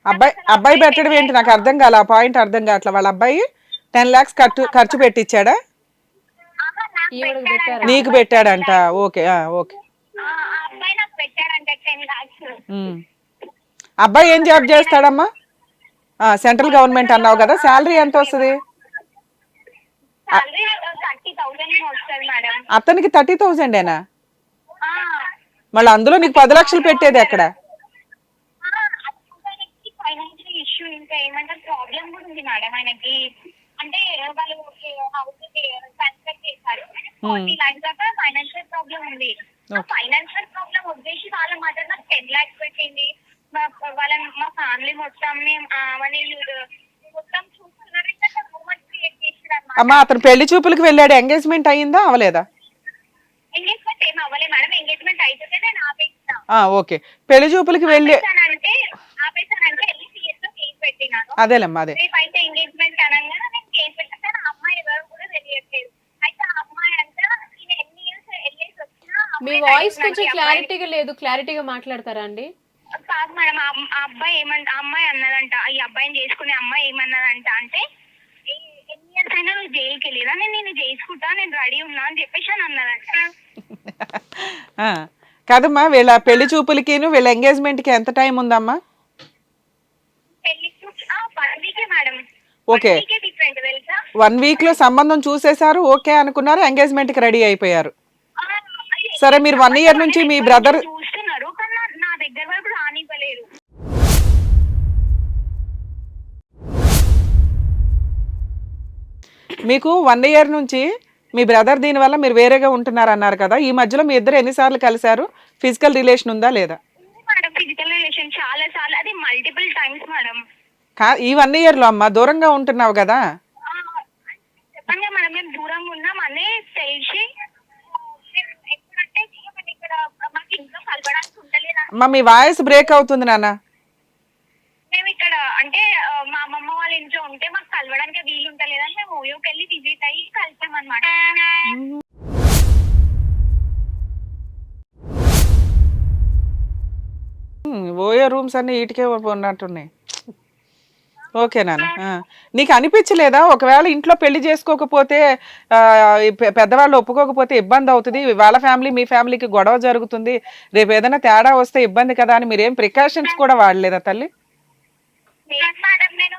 అబ్బాయి పెట్టడం ఏంటి నాకు అర్థం కాల, ఆ పాయింట్ అర్థం కావట్లా. వాళ్ళ అబ్బాయి 10 lakhs ఖర్చు పెట్టించాడా? నీకు పెట్టాడంట. Okay okay. అబ్బాయి ఏం జాబ్ చేస్తాడమ్మా? సెంట్రల్ గవర్నమెంట్ అన్నావు కదా, శాలరీ ఎంత వస్తుంది అతనికి? 30,000ఏనా? మళ్ళీ అందులో నీకు 10 లక్షలు పెట్టేది ఎక్కడ? అంటే వాళ్ళు హౌస్ కన్స్ట్రక్ట్ చేశారు, 40 lakhs దాకా ఫైనాన్షియల్ ప్రాబ్లం ఉంది. ఫైనాన్షియల్ ప్రాబ్లం వచ్చేసి వాళ్ళ మదర్ నాకు 10 lakhs పెట్టింది. మా ఫ్యామిలీ మొత్తం మొత్తం చూస్తున్నారు. అమ్మా అతను పెళ్లి చూపులకు వెళ్ళాడు, ఎంగేజ్మెంట్ అయ్యిందా అవలేదా? ఎంగేజ్మెంట్ ఏం అవ్వలేదు మేడం, ఎంగేజ్మెంట్ అయితే నేను ఆపేస్తా. ఓకే, పెళ్లి చూపులకి వెళ్ళి ఆపేసానంటే వెళ్ళి సిఎస్ లో కేసు పెట్టినాను. అదేలేమ్మా అదే. రేపైతే ఎంగేజ్మెంట్ అనగానే నేను కేసు పెట్టాను. ఆ అమ్మాయి ఎవరు కూడా తెలియట్లేదు. అయితే ఆ అమ్మాయి అంతా నేను ఎన్ని ఇయర్స్ వెళ్ళేసి వచ్చినా. మీ వాయిస్ కొంచెం క్లారిటీగా లేదు, క్లారిటీగా మాట్లాడతారా అండి? కాదు మేడం, ఆ అబ్బాయి అమ్మాయి అన్నదంట, ఈ అబ్బాయిని చేసుకునే అమ్మాయి ఏమన్నదంట అంటే, ఎన్ని ఇయర్స్ అయినా నువ్వు జైలుకి వెళ్ళిరా, నేను చేసుకుంటా, నేను రెడీ ఉన్నా అని చెప్పేసి అని అన్నదంట. కాదమ్మా, వీళ్ళ పెళ్లి చూపులకి వీళ్ళ ఎంగేజ్మెంట్ కి ఎంత టైం ఉందమ్మా? ఓకే, 1 week లో సంబంధం చూసేశారు, ఓకే అనుకున్నారు, ఎంగేజ్మెంట్ కి రెడీ అయిపోయారు. సరే, మీరు 1 year నుంచి మీ బ్రదర్ చూస్తున్నారు కానీ నా దగ్గర వరకు రానివ్వలేరు. మీకు 1 year నుంచి మీ బ్రదర్ దీని వల్ల మీరు వేరేగా ఉంటున్నారు అన్నారు కదా, ఈ మధ్యలో మీ ఇద్దరు ఎన్నిసార్లు కలిశారు? ఫిజికల్ రిలేషన్ ఉందా లేదా? మేడం ఫిజికల్ రిలేషన్ చాలా సార్లు, అది మల్టిపుల్ టైమ్స్ మేడం. ఈ 1 year లో అమ్మా దూరంగా ఉంటున్నావు కదా? చెప్పండి మేడం, మేము దూరంగా ఉన్నాం అనే తెలిసి ఎప్పుడంటే ఇక్కడ మాకు ఇంట్లో కలపడానికి ఉండలేదు. అమ్మా మీ వాయిస్ బ్రేక్ అవుతుంది నాన్న. మేము ఇక్కడ అంటే మా అమ్మమ్మ వాళ్ళ ఇంట్లో ఉంటే మాకు కలవడానికి వీలు ఉంటలేదని మేము ఓయోకి వెళ్ళి విజిట్ అయ్యి కలిసాం అనమాట. ఓయో రూమ్స్ అన్ని ఇటుకే ఉన్నట్టున్నాయి. ఓకే నాన్న, నీకు అనిపించలేదా ఒకవేళ ఇంట్లో పెళ్లి చేసుకోకపోతే పెద్దవాళ్ళు ఒప్పుకోకపోతే ఇబ్బంది అవుతుంది, వాళ్ళ ఫ్యామిలీ మీ ఫ్యామిలీకి గొడవ జరుగుతుంది, రేపు ఏదైనా తేడా వస్తే ఇబ్బంది కదా అని మీరేం ప్రికాషన్స్ కూడా వాడలేదా తల్లి? మేడం నేను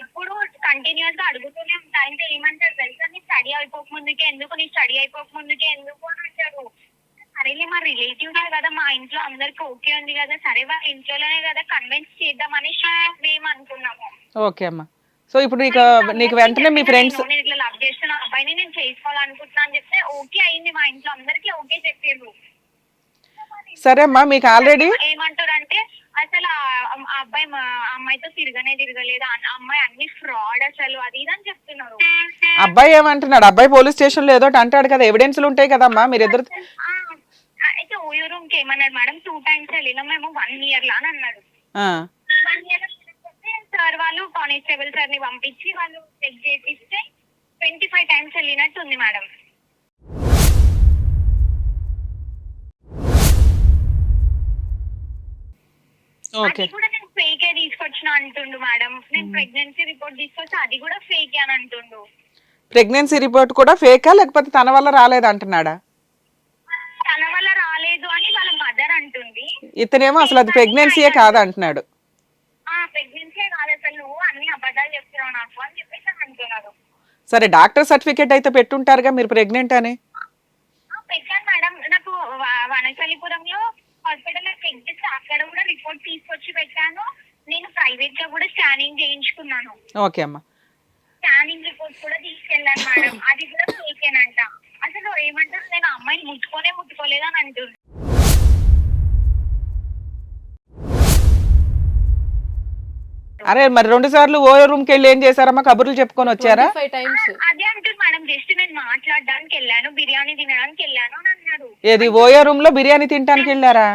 ఎప్పుడు కంటిన్యూస్ గా అడుగుతూనే ఉంటా. అంటే ఏమంటారు తెలుసా, నీ స్టడీ అయిపోక ముందుకే ఎందుకు అని అంటారు. సరేలే మా రిలేటివ్స్ కదా, మా ఇంట్లో అందరికి ఓకే ఉంది కదా, సరే వాళ్ళ ఇంట్లోనే కదా కన్విన్స్ చేద్దామని మేము అనుకున్నాము. ఓకే అమ్మా, సో ఇప్పుడు నీకు వెంటనే మీ ఫ్రెండ్స్ నేను ఇట్లా లవ్ చేస్తున్న అబ్బాయిని నేను చేసుకోవాలనుకుంటున్నా అని చెప్తే ఓకే అయింది, మా ఇంట్లో అందరికి ఓకే చెప్పారు. సరే అమ్మా, మీకు ఆల్రెడీ ఏమంటారు అంటే అసలు ఆ అమ్మాయితో తిరగలేదు, అమ్మాయి అన్ని ఫ్రాడ్ అసలు అది ఇది అని చెప్తున్నారు. అబ్బాయి ఏమంటున్నాడు? అబ్బాయి పోలీస్ స్టేషన్ లో ఏదో అంటాడు కదా, ఎవిడెన్స్లు ఉంటాయి కదమ్మా మీరిద్దరు. అయితే ఓయో రూమ్ కి ఏమన్నాడు మేడం, 2 times వెళ్ళినాం మేము 1 year లా అని అన్నాడు. 1 year సార్ వాళ్ళు కానిస్టేబుల్ సార్ ని పంపించి వాళ్ళు చెక్ చేపిస్తే 25 times వెళ్ళినట్టు ఉంది మేడం. అది కూడా నేను ఫేకే తీసుకొచ్చిన అంటుండు మేడం. నేను ప్రెగ్నెన్సీ రిపోర్ట్ తీసుకొచ్చి అది కూడా ఫేకే అని అంటుండు. ప్రెగ్నెన్సీ రిపోర్ట్ కూడా ఫేకా లేకపోతే తన వల్ల రాలేదు అంటున్నాడా? తన వల్ల రాలేదు అని వాళ్ళ మదర్ అంటుంది. ఇతనేమో అసలు అది ప్రెగ్నెన్సీయే కాదు అంటున్నాడు. ప్రెగ్నెన్సీ కాదు అసలు, నువ్వు అన్ని అబద్ధాలు చెప్తున్నావు నాకు అని చెప్పేసి అంటున్నాడు. సరే, డాక్టర్ సర్టిఫికేట్ అయితే పెట్టుంటారుగా మీరు ప్రెగ్నెంట్ అని. పెట్టాను మేడం, నాకు వనశలిపురంలో హాస్పిటల్ చెక్ చేసి అక్కడ కూడా రిపోర్ట్ తీసుకొచ్చి పెట్టాను. నేను ప్రైవేట్ గా కూడా స్కానింగ్ చేయించుకున్నాను. ఓకే అమ్మా, స్కానింగ్ రిపోర్ట్ కూడా తీసుకెళ్ళాను మేడం, అది కూడా ఫేకేనంట. అసలు ఏమంటారు, నేను అమ్మాయిని ముట్టుకోలేదు అని అంటుంది. అరే మరి 2 సార్లు ఓయో రూమ్ కి వెళ్ళి ఏం చేశారమ్మా? కబుర్లు చెప్పుకొని వచ్చారా? అదే అంటుంది మేడం, జస్ట్ నేను మాట్లాడడానికి వెళ్ళాను, బిర్యానీ తినడానికి వెళ్ళాను అని అన్నాడు. ఏది ఓయో రూమ్ లో బిర్యానీ తినడానికి వెళ్ళారా?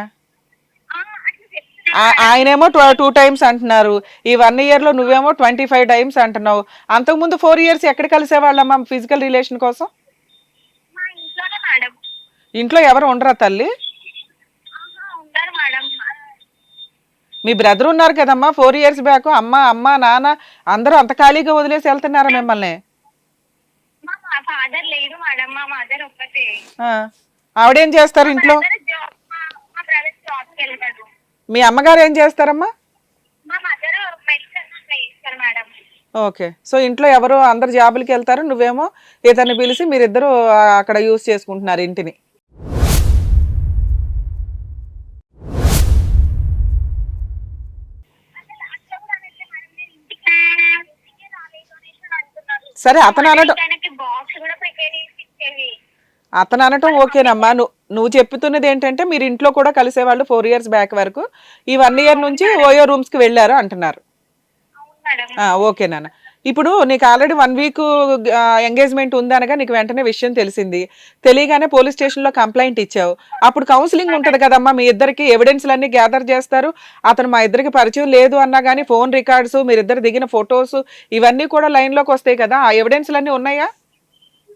ఆయనేమో 2 times అంటున్నారు, ఈ 1 year లో నువ్వేమో 25 times అంటున్నావు. అంతకుముందు 4 years ఎక్కడ కలిసేవాళ్ళమ్మా ఫిజికల్ రిలేషన్ కోసం? ఇంట్లో ఎవరు ఉండరా తల్లి? మీ బ్రదర్ ఉన్నారు కదమ్మా 4 years బ్యాక్, అమ్మ నాన్న అందరూ అంత ఖాళీగా వదిలేసి వెళ్తున్నారా మిమ్మల్ని? మా ఫాదర్ లేడు మేడం, మా మదర్ ఒక్కతే. ఆ, ఆవిడేం చేస్తారు ఇంట్లో? మా బ్రదర్ జాబ్కి వెళ్తాడు. మీ అమ్మగారు ఏం చేస్తారమ్మా? మా మదర్ మెడిసిన్ చేస్తారు మేడం. ఓకే, సో ఇంట్లో ఎవరు అందరు జాబులకి వెళ్తారు, నువ్వేమో ఇతన్ని పిలిచి మీరిద్దరు అక్కడ యూజ్ చేసుకుంటున్నారు ఇంటిని. సరే అతను అనటం బాక్స్ కూడా ప్రిపేర్ చేసి ఇచ్చేవి. అతను అనటం ఓకేనమ్మా, నువ్వు చెప్తున్నది ఏంటంటే మీరు ఇంట్లో కూడా కలిసేవాళ్ళు 4 years బ్యాక్ వరకు, ఈ 1 year నుంచి ఓయో రూమ్స్ కి వెళ్ళారు అంటున్నారు. అవును మేడం. ఓకే నాన్న, ఇప్పుడు నీకు ఆల్రెడీ 1 week ఎంగేజ్మెంట్ ఉందనగా నీకు వెంటనే విషయం తెలిసింది, తెలియగానే పోలీస్ స్టేషన్ లో కంప్లైంట్ ఇచ్చావు. అప్పుడు కౌన్సిలింగ్ ఉంటది కదమ్మా, మీ ఇద్దరికి ఎవిడెన్స్లన్నీ గ్యాదర్ చేస్తారు. అతను మా ఇద్దరికి పరిచయం లేదు అన్నా కానీ ఫోన్ రికార్డ్స్, మీరిద్దరు దిగిన ఫొటోస్ ఇవన్నీ కూడా లైన్ లోకి వస్తాయి కదా, ఆ ఎవిడెన్స్లన్నీ ఉన్నాయా?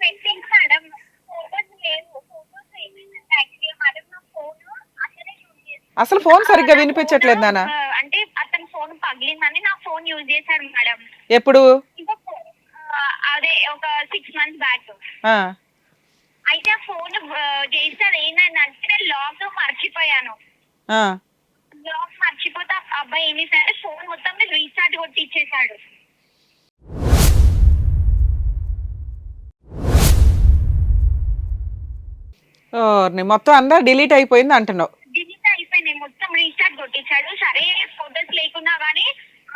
పెట్టింది మేడం, ఫోటోస్ లేవు. ఫోటోస్ ఏమైందంటే యాక్చువల్లీ మేడం నా ఫోన్ అతనే యూజ్ చేస్తాడు. అసలు ఫోన్ సరిగ్గా వినిపించట్లేదు నాన్న. అంటే అతని ఫోన్ పగిలిందని నా ఫోన్ యూజ్ చేశాడు మేడం. ఎప్పుడు? అదే ఒక 6 months బ్యాక్. ఆ, అయితే ఆ ఫోన్ చేస్తాడు ఏంటంటే నేను లాక్ మర్చిపోయాను. ఆ, లాక్ మర్చిపోతే ఆ అబ్బాయి ఏం చేశాడంటే ఫోన్ మొత్తం రీస్టార్ట్ కొట్టిచ్చేసాడు. మొత్తం అంతా డిలీట్ అయిపోయింది అంటున్నావు. డిలీట్ అయిపోయింది, మొత్తం రీస్టార్ట్ కొట్టించాడు. సరే ఫోటోస్ లేకున్నా కానీ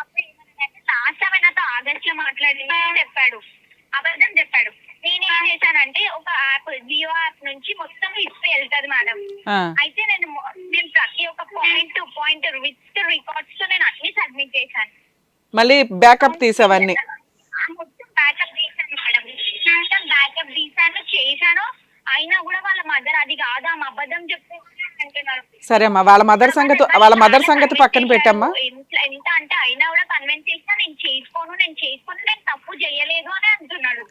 అబ్బాయి ఏమన్నాడంటే లాస్ట్ టైం నాతో ఆగస్ట్ లో మాట్లాడింది చెప్పాడు, అబద్ధం చెప్పాడు. నేనేం చేశానంటే ఒక యాప్, జియో యాప్ నుంచి మొత్తం హిస్టరీ వెళ్తుంది మేడం. ఆ, అయితే నేను ప్రతి ఒక్క point to point with records తో నేను అన్ని సబ్మిట్ చేశాను. మళ్ళీ బ్యాకప్ తీసావన్నీ? మొత్తం బ్యాకప్ తీసాను మేడం, మొత్తం బ్యాకప్ తీసాను చేశాను. అయినా కూడా వాళ్ళ మదర్ అది కాదా మా అబద్ధం చెప్తే అంటున్నారు. సరే అమ్మా, వాళ్ళ మదర్ సంగతి పక్కన పెట్టమ్మా. ఎంత అంటే అయినా కూడా కన్విన్స్ చేసినా నేను చేసుకోను నేను తప్పు చేయలేదు అని అంటున్నాడు.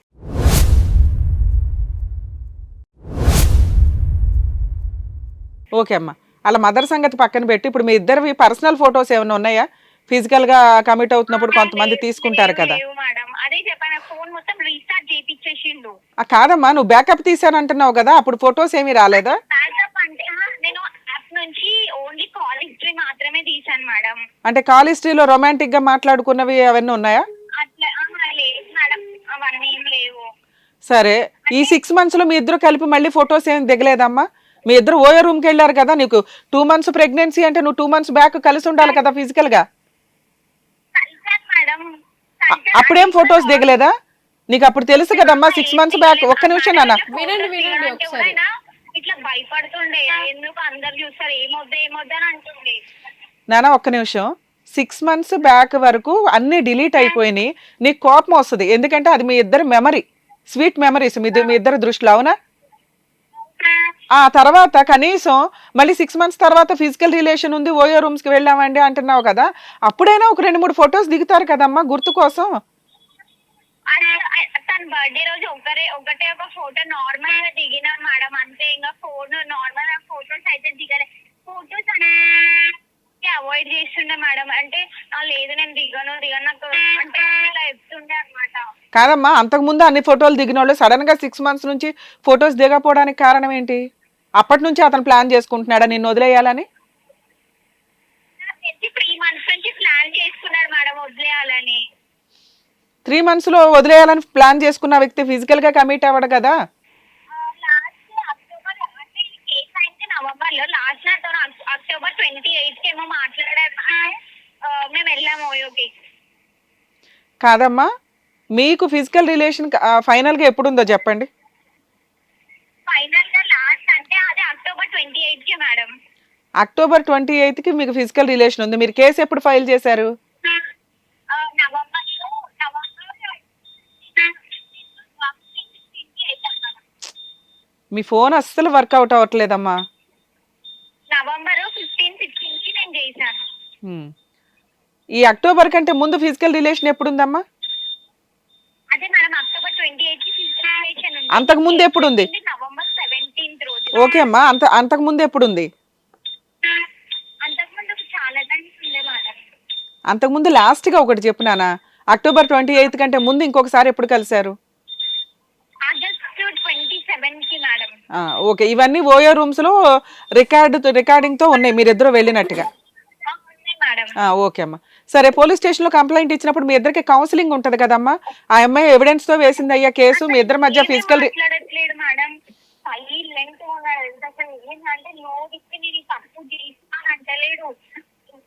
ఓకే అమ్మా, వాళ్ళ మదర్ సంగతి పక్కన పెట్టి ఇప్పుడు మీ ఇద్దరివి పర్సనల్ ఫొటోస్ ఏమైనా ఉన్నాయా? ఫిజికల్ గా కమిట్ అవుతున్నప్పుడు కొంతమంది తీసుకుంటారు కదా. లేవు మేడం, అదే చెప్పాను ఫోన్ మొత్తం రీస్టార్ట్ చేయించేసిండు. కాదమ్మా, నువ్వు బ్యాకప్ తీసానంటున్నావు కదా, అప్పుడు ఫొటోస్ ఏమీ రాలేదా? బ్యాకప్ అంటే నేను యాప్ నుంచి ఓన్లీ కాల్ హిస్టరీ మాత్రమే తీసాను మేడం. అంటే కాల్ హిస్టరీలో రొమాంటిక్ గా మాట్లాడుకున్నవి అవన్నీ ఉన్నాయా? అట్లా లేదు మేడం, అవన్నీ ఏం లేవు. సరే, ఈ 6 months లో మీ ఇద్దరు కలిపి మళ్ళీ ఫొటోస్ ఏం దిగలేదమ్మా? మీ ఇద్దరు ఓయో రూమ్ కి వెళ్ళారు కదా, నీకు 2 months ప్రెగ్నెన్సీ అంటే నువ్వు 2 months బ్యాక్ కలిసి ఉండాలి కదా ఫిజికల్ గా. కలిసాను మేడం. అప్పుడేం ఫొటోస్ దిగలేదా? నీకు అప్పుడు తెలుసు కదమ్మా 6 months బ్యాక్. ఒక్క నిమిషం నాన్న, వినండి ఒకసారి. ఇట్లా భయపడుతుండే, ఎందుకు అందరు చూస్తారు ఏమొద్దా అని అంటుండే. నాన్న ఒక్క నిమిషం. 6 months బ్యాక్ వరకు అన్ని డిలీట్ అయిపోయినాయి, నీకు కోపం వస్తుంది. ఎందుకంటే అది మీ ఇద్దరు మెమరీ, స్వీట్ మెమరీస్ మీ ఇద్దరు దృష్టిలో, అవునా? ఆ తర్వాత కనీసం మళ్ళీ 6 months తర్వాత ఫిజికల్ రిలేషన్ ఉంది, ఓయో రూమ్స్ కి వెళ్ళామండి అంటున్నావు కదా, అప్పుడైనా ఒక 2-3 ఫొటోస్ దిగుతారు కదమ్మా గుర్తు కోసం. తన బర్త్డే రోజు ఒకటే ఒక ఫోటో నార్మల్ గా దిగినా మేడం, అంతే. ఇంకా ఫోన్ నార్మల్ గా ఫోటోస్ అయితే దిగలే. ఫోటోస్ అవాయిడ్ చేస్తుండే మేడం. అంటే లేదు నేను దిగను నాకు అంటే ఇలా చెప్తుండే అనమాట. కాదమ్మా, అంతకుముందు అన్ని ఫోటోలు దిగిన వాళ్ళు సడన్ గా 6 months నుంచి ఫొటోస్ దిగపోవడానికి కారణం ఏంటి? అప్పటి నుంచి అతను ప్లాన్ చేసుకుంటున్నాడా నిన్ను వదిలేయాలని? 3 months నుంచి ప్లాన్ చేసుకున్నాడు మేడం వదిలేయాలని. 3 months లో వదిలేయాలని ప్లాన్ చేసుకున్న వ్యక్తి ఫిజికల్ గా కమిట్ అవ్వడు కదా. లాస్ట్ అక్టోబర్ కేసు అయితే నవంబర్ లో, లాస్ట్ అక్టోబర్ 28 ఏమో మాట్లాడారు. మేము వెళ్ళాము ఓయోకి. కాదమ్మా, మీకు ఫిజికల్ రిలేషన్ ఫైనల్ గా ఎప్పుడుందో చెప్పండి. ఫైనల్ గా లాస్ట్ అంటే అది అక్టోబర్ 28 కి మేడం. అక్టోబర్ 28 కి మీకు ఫిజికల్ రిలేషన్ ఉంది. మీరు కేసు ఎప్పుడు ఫైల్ చేశారు? నవంబర్ మీ ఫోన్ అస్సలు వర్కౌట్ అవ్వట్లేదమ్మా. నవంబర్ 15, 16 కి నేను చేశాను. ఈ అక్టోబర్ కంటే ముందు ఫిజికల్ రిలేషన్ ఎప్పుడుందమ్మా? అదే మేడం అక్టోబర్ 28 కి ఫిజికల్ రిలేషన్ ఉంది. అంతకు ముందు ఎప్పుడుంది? నవంబర్ 17 రోజు. ఓకే అమ్మా, అంతకు ముందు ఎప్పుడుంది? అంతకు ముందు చాలా టైమ్స్ ఉండే మేడం. అంతకుముందు లాస్ట్గా ఒకటి చెప్పు నాన్న, అక్టోబర్ 28 కంటే ముందు ఇంకొకసారి ఎప్పుడు కలిశారు? ఆగస్ట్ 27కి మేడం. ఓకే, ఇవన్నీ ఓయో రూమ్స్లో రికార్డింగ్తో ఉన్నాయి మీరిద్దరూ వెళ్ళినట్టుగా. ఉంది మేడం. ఓకే అమ్మా. సరే, పోలీస్ స్టేషన్లో కంప్లైంట్ ఇచ్చినప్పుడు మీ ఇద్దరికి కౌన్సిలింగ్ ఉంటుంది కదమ్మా. ఆ అమ్మాయి ఎవిడెన్స్తో వేసింది అయ్యా కేసు, మీ ఇద్దరి మధ్య ఫిజికల్ మాట్లాడట్లేదు మేడం, సైలెంట్ ఉన్నాడు. అసలు ఏంటంటే నోటికి నేను తప్పు చేస్తాను అంటలేడు.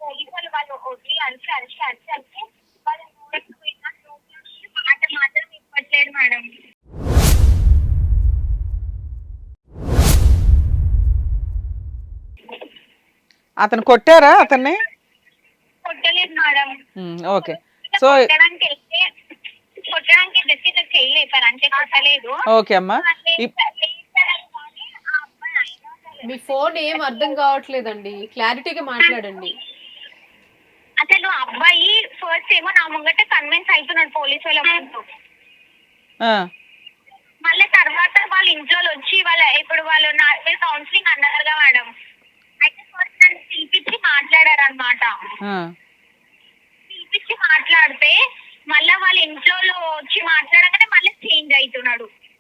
పోలీసు వాళ్ళు వచ్చి అరిచి వాళ్ళు మాట మాత్రం ఇవ్వట్లేదు మేడం. అతను కొట్టారా అతన్ని? కొట్టలేదు మేడం. ఓకే, సో కొట్టడానికి జస్ట్ ఇట్లా చేయలేపారు అంటే కొట్టలేదు. ఓకే అమ్మా. మీ ఫోన్ ఏం అర్థం కావట్లేదండి, క్లారిటీగా మాట్లాడండి. అసలు అబ్బాయి ఫస్ట్ ఏమో నా ముంగట కన్విన్స్ అవుతున్నాడు పోలీసు వాళ్ళ ముందు. మళ్ళీ తర్వాత వాళ్ళ ఇంట్లో వచ్చి ఇప్పుడు వాళ్ళు నా కౌన్సిలింగ్ అన్నారుగా మేడం, అయితే ఫస్ట్ నన్ను పిలిపించి మాట్లాడారు అనమాట. పిలిపించి మాట్లాడితే మళ్ళీ వాళ్ళ ఇంట్లో వచ్చి మాట్లాడగానే మళ్ళీ చేంజ్ అవుతున్నాడు.